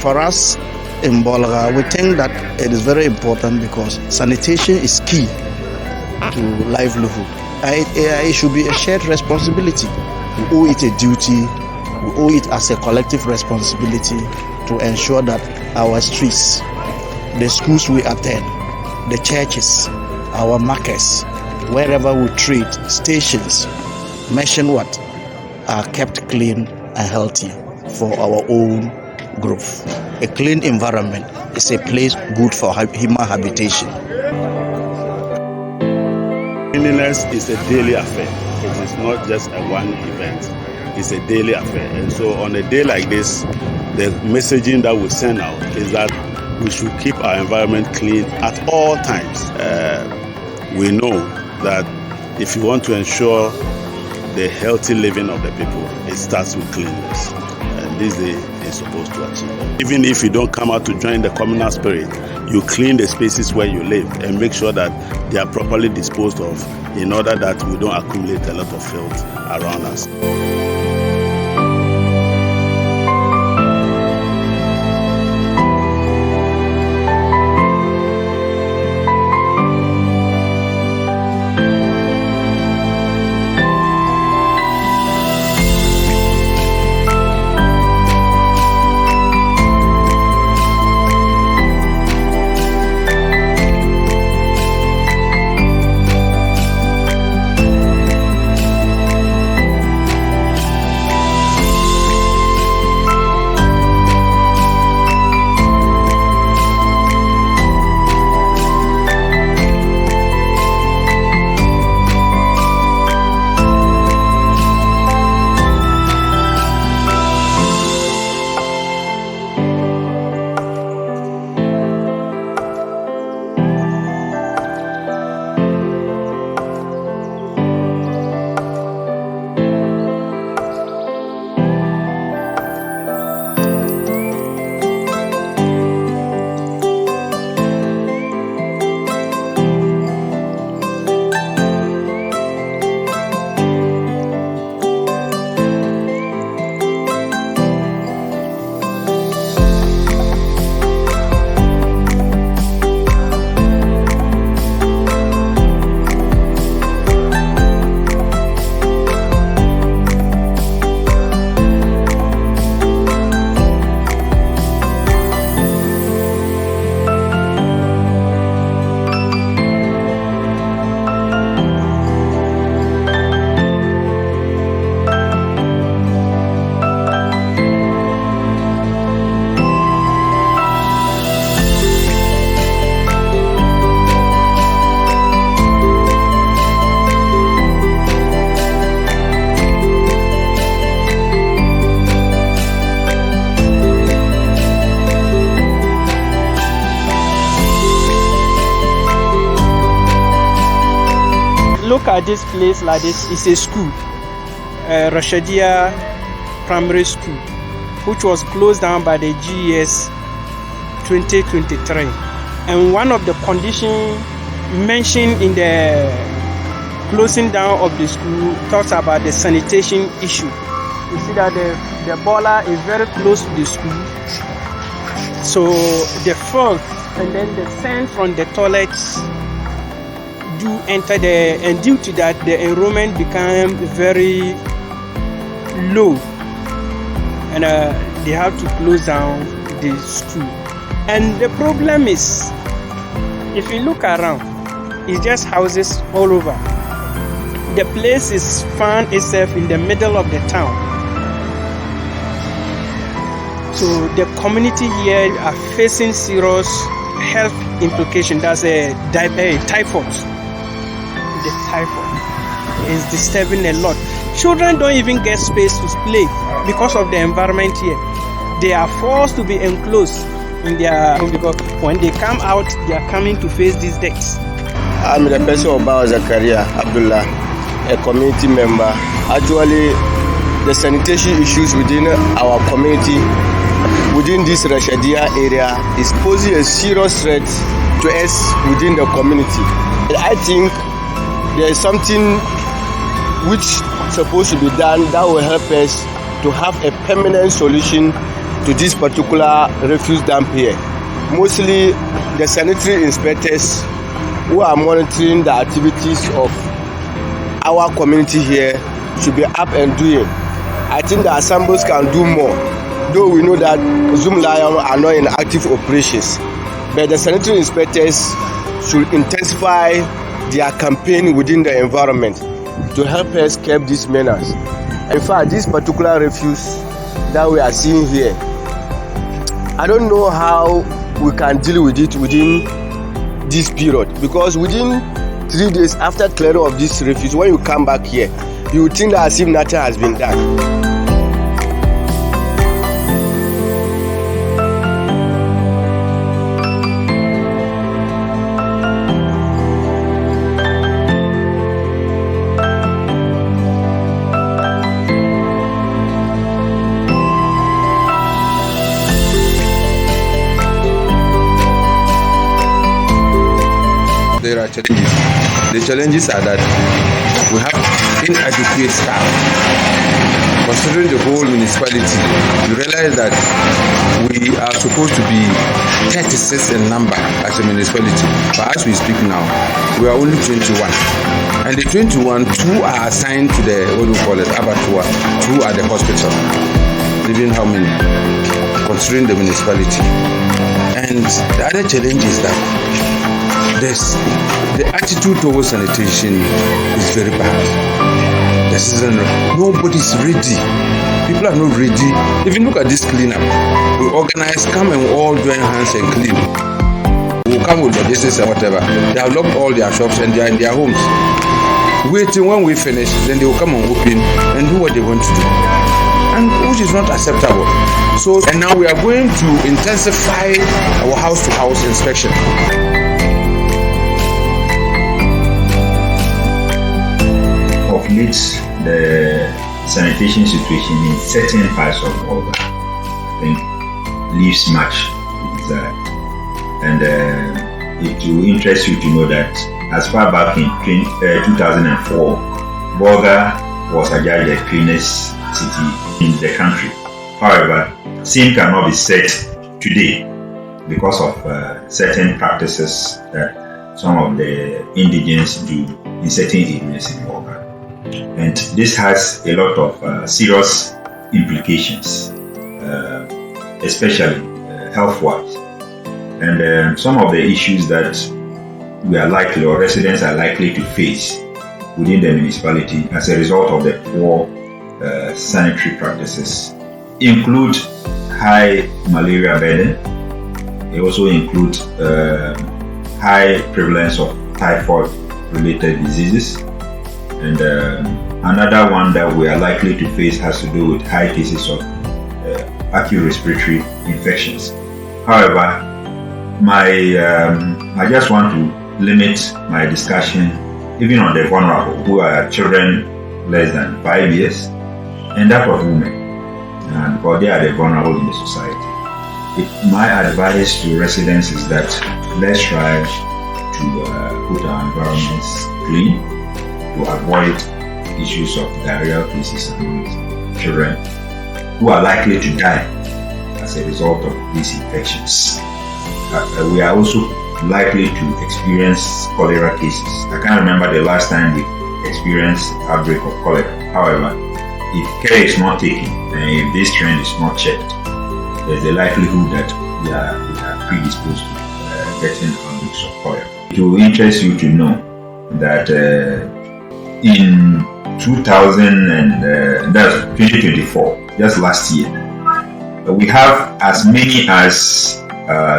For us in Bolga, we think that it is very important because sanitation is key to livelihood. It should be a shared responsibility. We owe it a duty. We owe it as a collective responsibility to ensure that our streets, the schools we attend, the churches, our markets, wherever we trade, stations, mention what, are kept clean and healthy for our own growth. A clean environment is a place good for human habitation. Cleanliness is a daily affair. It is not just a one event. It's a daily affair. And so on a day like this, the messaging that we send out is that we should keep our environment clean at all times. We know that if you want to ensure the healthy living of the people, it starts with cleanliness. And this is supposed to achieve that. Even if you don't come out to join the communal spirit, you clean the spaces where you live and make sure that they are properly disposed of in order that we don't accumulate a lot of filth around us. Look at this place like this. It's a school, Rashadiya Primary School, which was closed down by the GES 2023. And one of the conditions mentioned in the closing down of the school talks about the sanitation issue. You see that the boiler is very close to the school, so the fog and then the scent from the toilets do enter there, and due to that the enrollment became very low, and they have to close down the school. And the problem is, if you look around, it's just houses all over. The place is found itself in the middle of the town, so the community here are facing serious health implications. That's a typhoid. The typhoid is disturbing a lot. Children don't even get space to play because of the environment here. They are forced to be enclosed in their home because when they come out, they are coming to face these decks. I'm the person of Zakaria Abdullah, a community member. Actually, the sanitation issues within our community, within this Rashadiya area, is posing a serious threat to us within the community. I think there is something which is supposed to be done that will help us to have a permanent solution to this particular refuse dump here. Mostly the sanitary inspectors who are monitoring the activities of our community here should be up and doing. I think the assemblies can do more, though we know that Zoom Lion are not in active operations. But the sanitary inspectors should intensify their campaign within the environment to help us curb these menace. In fact, this particular refuse that we are seeing here, I don't know how we can deal with it within this period, because within 3 days after clearing of this refuse, when you come back here, you would think that as if nothing has been done. There are challenges. The challenges are that we have inadequate staff. Considering the whole municipality, you realize that we are supposed to be 36 in number as a municipality. But as we speak now, we are only 21. And the 21, 2 are assigned to the, abattoir, 2 are the hospital. Leaving how many? Considering the municipality. And the other challenge is that the attitude towards sanitation is very bad. Nobody's ready. People are not ready. Even look at this cleanup. We organize, come and all join hands and clean. We'll come with logistics and whatever. They have locked all their shops and they are in their homes. Waiting when we finish, then they will come and open and do what they want to do. And which is not acceptable. So, and now we are going to intensify our house-to-house inspection. Of late, the sanitation situation in certain parts of Bolga, I think, leaves much to desire. And it will interest you to know that as far back in 2004, Bolga was adjudged the cleanest city in the country. However, same cannot be said today because of certain practices that some of the indigents do in certain areas in Bolga. And this has a lot of serious implications, especially health-wise. And some of the issues that we are likely, or residents are likely to face within the municipality as a result of the poor sanitary practices include high malaria burden. They also include high prevalence of typhoid-related diseases. And another one that we are likely to face has to do with high cases of acute respiratory infections. However, I just want to limit my discussion even on the vulnerable, who are children less than 5 years, and that of women, because they are the vulnerable in the society. My advice to residents is that let's try to put our environments clean, to avoid issues of diarrheal cases among children who are likely to die as a result of these infections. We are also likely to experience cholera cases. I can't remember the last time we experienced outbreak of cholera. However, if care is not taken and if this trend is not checked, there's a likelihood that we are predisposed to getting outbreaks of cholera. It will interest you to know that in 2024, just last year, we have as many as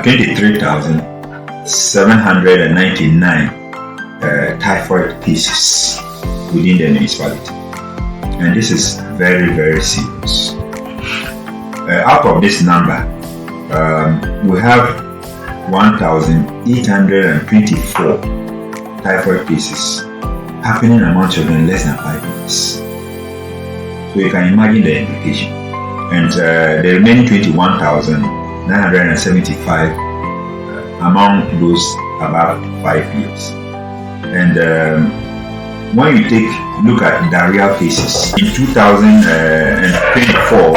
23,799 typhoid cases within the municipality, and this is very, very serious. Out of this number, we have 1,824 typhoid cases happening among children less than 5 years. So you can imagine the implication. And the remaining 21,975 among those above 5 years. And when you look at diarrheal cases, in 2024,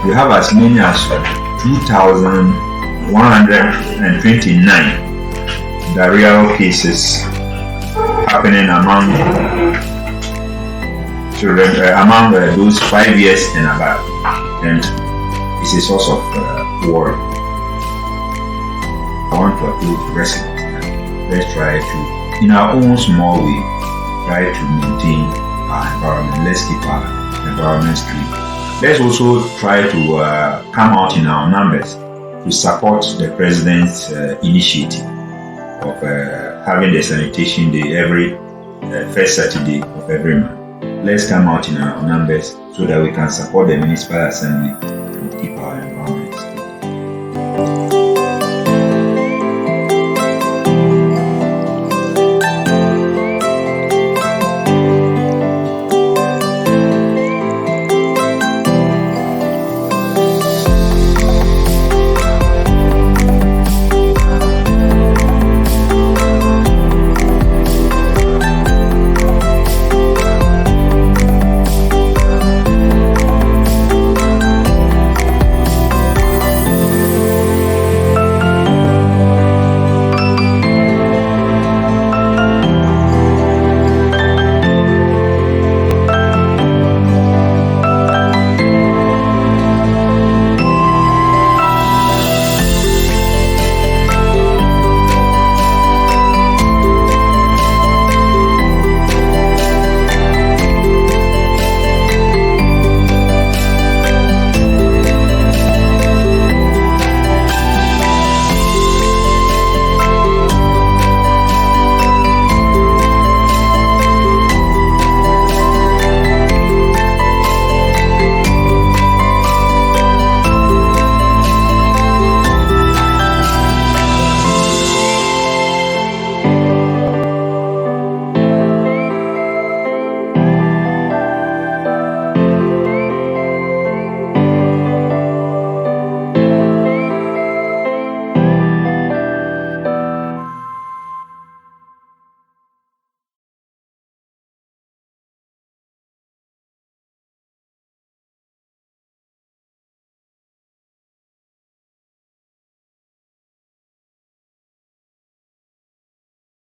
we have as many as 2,129 diarrheal cases happening among children, among those 5 years and above, and it's a source of worry. I want to appeal to residents that let's try to, in our own small way, try to maintain our environment. Let's keep our environments clean. Let's also try to come out in our numbers to support the president's initiative of having the sanitation day every first Saturday of every month. Let's come out in our numbers so that we can support the municipal assembly